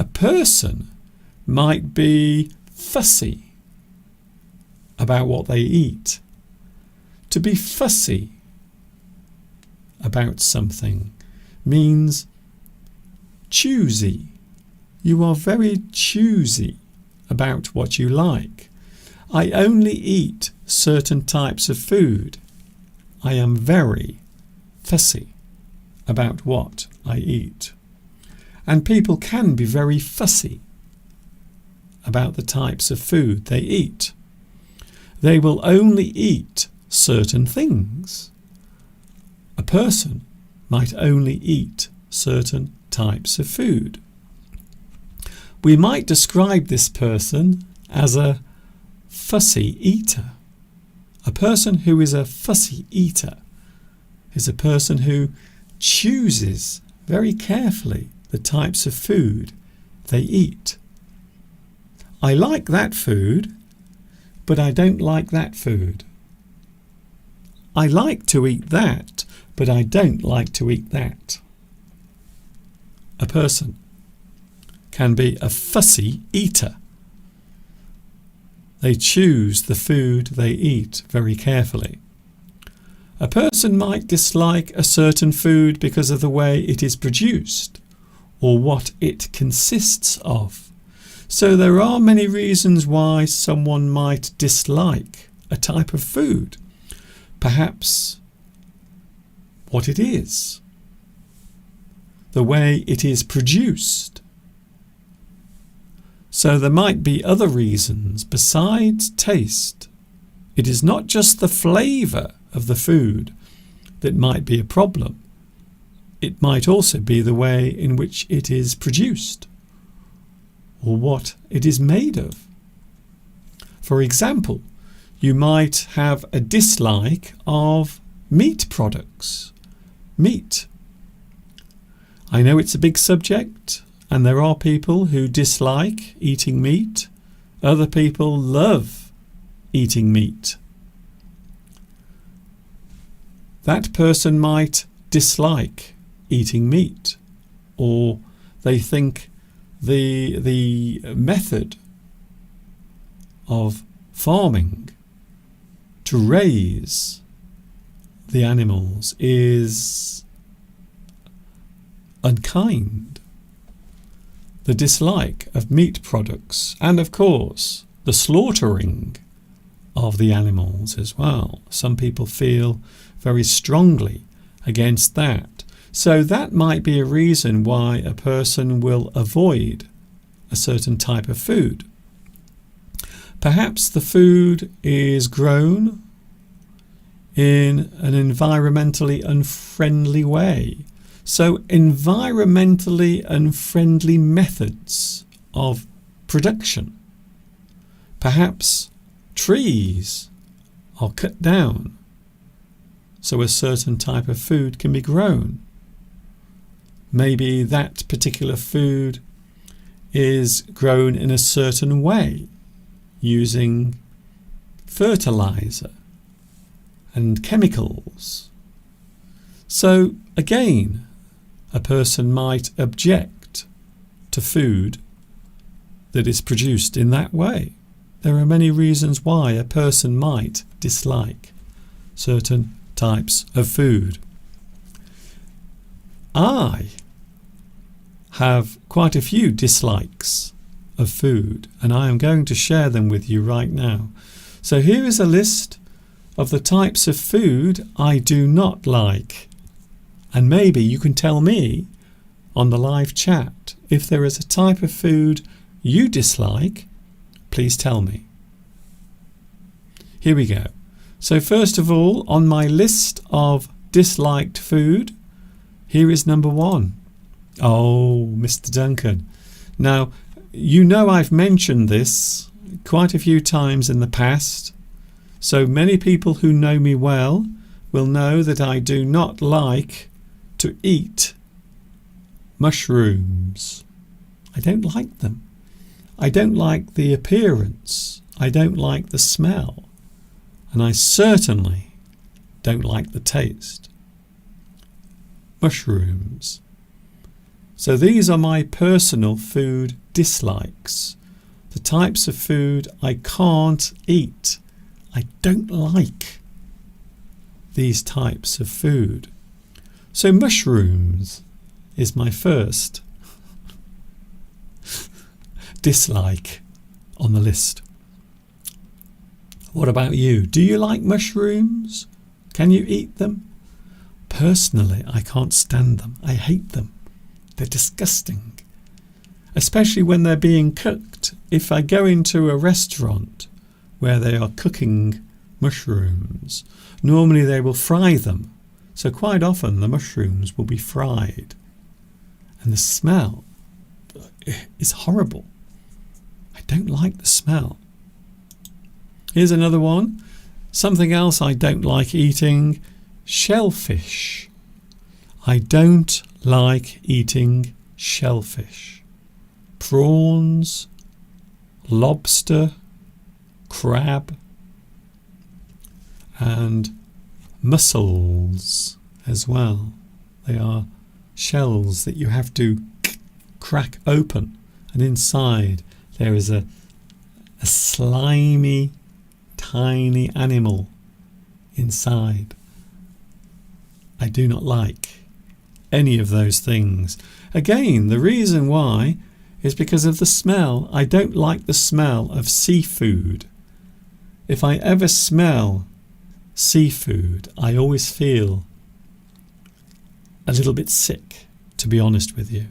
A person might be fussy about what they eat. To be fussy about something means choosy. You are very choosy about what you like. I only eat certain types of food. I am very fussy about what I eat. And people can be very fussy about the types of food they eat. They will only eat certain things. A person might only eat certain types of food. We might describe this person as a fussy eater. A person who is a fussy eater is a person who chooses very carefully the types of food they eat. I like that food, but I don't like that food. I like to eat that, but I don't like to eat that. A person can be a fussy eater. They choose the food they eat very carefully. A person might dislike a certain food because of the way it is produced or what it consists of. So there are many reasons why someone might dislike a type of food. Perhaps what it is, the way it is produced. So there might be other reasons besides taste. It is not just the flavour of the food that might be a problem. It might also be the way in which it is produced or what it is made of. For example, you might have a dislike of meat products. Meat. I know it's a big subject, and there are people who dislike eating meat. Other people love eating meat. That person might dislike eating meat, or they think the method of farming to raise the animals is unkind. The dislike of meat products, and of course the slaughtering of the animals as well. Some people feel very strongly against that. So that might be a reason why a person will avoid a certain type of food. Perhaps the food is grown in an environmentally unfriendly way. So environmentally unfriendly methods of production. Perhaps trees are cut down so a certain type of food can be grown. Maybe that particular food is grown in a certain way using fertilizer and chemicals. So again, a person might object to food that is produced in that way. There are many reasons why a person might dislike certain types of food. I have quite a few dislikes of food, and I am going to share them with you right now. So here is a list of the types of food I do not like, and maybe you can tell me on the live chat if there is a type of food you dislike. Please tell me. Here we go. So first of all, on my list of disliked food, here is number 1. Oh, Mr. Duncan. Now, you know I've mentioned this quite a few times in the past, so many people who know me well will know that I do not like to eat mushrooms. I don't like them. I don't like the appearance. I don't like the smell. And I certainly don't like the taste. Mushrooms. So these are my personal food dislikes. The types of food I can't eat. I don't like these types of food. So mushrooms is my first dislike on the list. What about you? Do you like mushrooms? Can you eat them? Personally, I can't stand them. I hate them. They're disgusting, especially when they're being cooked. If I go into a restaurant where they are cooking mushrooms, normally they will fry them. So quite often the mushrooms will be fried. And the smell is horrible. I don't like the smell. Here's another one. Something else I don't like eating. Shellfish. I don't like eating shellfish. Prawns, lobster, crab, and mussels as well. They are shells that you have to crack open, and inside there is a slimy, tiny animal inside. I do not like any of those things. Again, the reason why is because of the smell. I don't like the smell of seafood. If I ever smell seafood, I always feel a little bit sick, to be honest with you.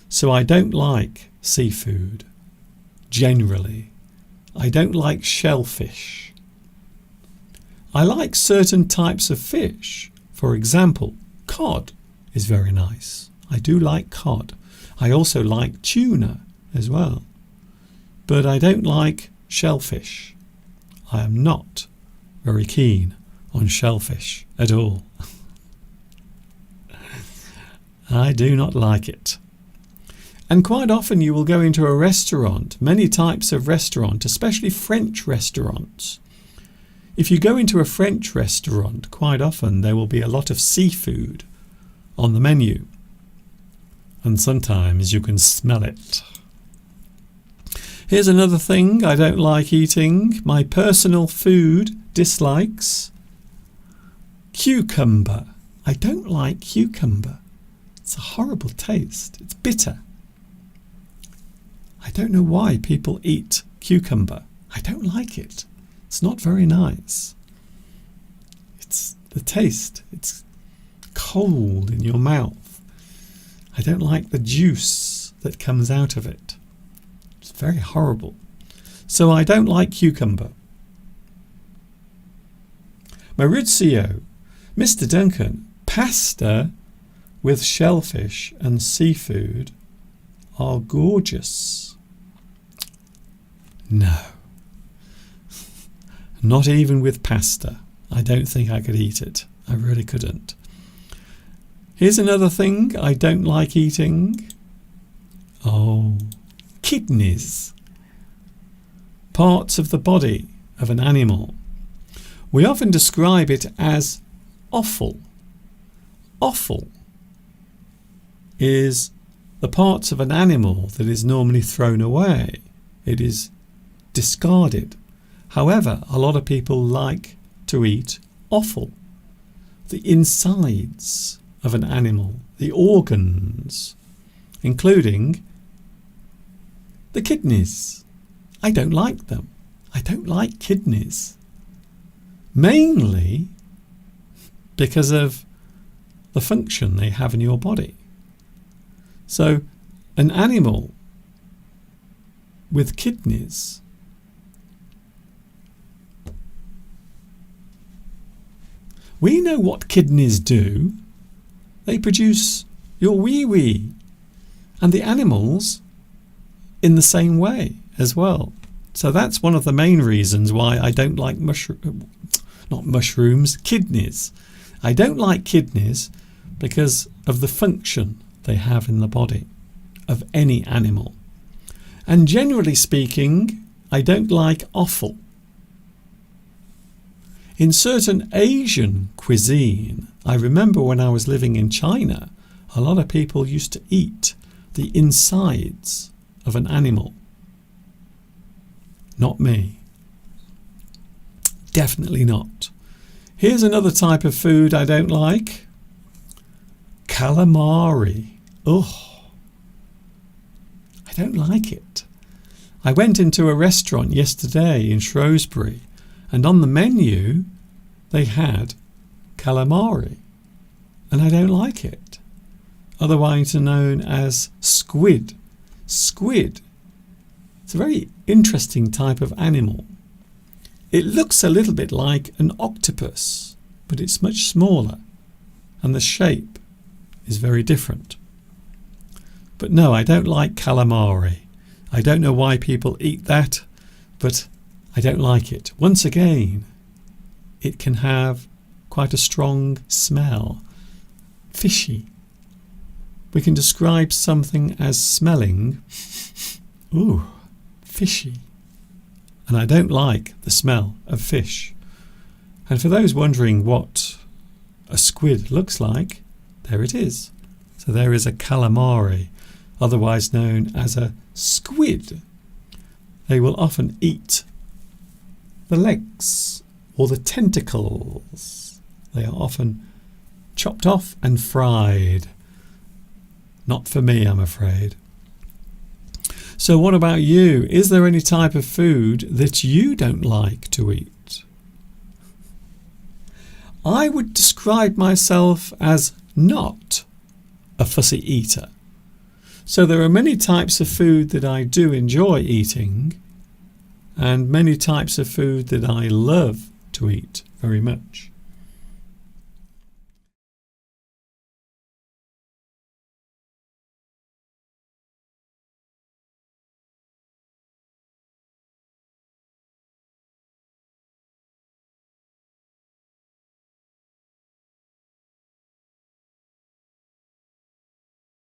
So I don't like seafood generally. I don't like shellfish. I like certain types of fish. For example, cod is very nice. I do like cod. I also like tuna as well. But I don't like shellfish. I am not very keen on shellfish at all. I do not like it. And quite often you will go into a restaurant, many types of restaurant, especially French restaurants. If you go into a French restaurant, quite often there will be a lot of seafood on the menu. And sometimes you can smell it. Here's another thing I don't like eating. My personal food dislikes. Cucumber. I don't like cucumber. It's a horrible taste. It's bitter. I don't know why people eat cucumber. I don't like it. It's not very nice. It's the taste. It's cold in your mouth. I don't like the juice that comes out of it. It's very horrible. So I don't like cucumber. Maurizio, Mr. Duncan, pasta with shellfish and seafood are gorgeous. No. Not even with pasta. I don't think I could eat it. I really couldn't. Here's another thing I don't like eating. Oh, kidneys. Parts of the body of an animal. We often describe it as offal. Offal is the parts of an animal that is normally thrown away. It is discarded. However, a lot of people like to eat offal, the insides of an animal, the organs, including the kidneys. I don't like them. I don't like kidneys. Mainly because of the function they have in your body. So an animal with kidneys we know what kidneys do. They produce your wee-wee, and the animals in the same way as well. So that's one of the main reasons why I don't like kidneys. I don't like kidneys because of the function they have in the body of any animal. And generally speaking, I don't like offal. In certain Asian cuisine, I remember when I was living in China, A lot of people used to eat the insides of an animal. Not me. Definitely not. Here's another type of food I don't like. Calamari. Oh, I don't like it. I went into a restaurant yesterday in Shrewsbury, and on the menu they had calamari, and I don't like it. Otherwise known as squid. Squid. It's a very interesting type of animal. It looks a little bit like an octopus, but it's much smaller, and the shape is very different. But no, I don't like calamari. I don't know why people eat that, but I don't like it. Once again, it can have quite a strong smell. Fishy. We can describe something as smelling, ooh, fishy. And I don't like the smell of fish. And for those wondering what a squid looks like, there it is. So there is a calamari, otherwise known as a squid. They will often eat the legs or the tentacles. They are often chopped off and fried. Not for me, I'm afraid. So what about you? Is there any type of food that you don't like to eat? I would describe myself as not a fussy eater. So there are many types of food that I do enjoy eating, and many types of food that I love to eat very much.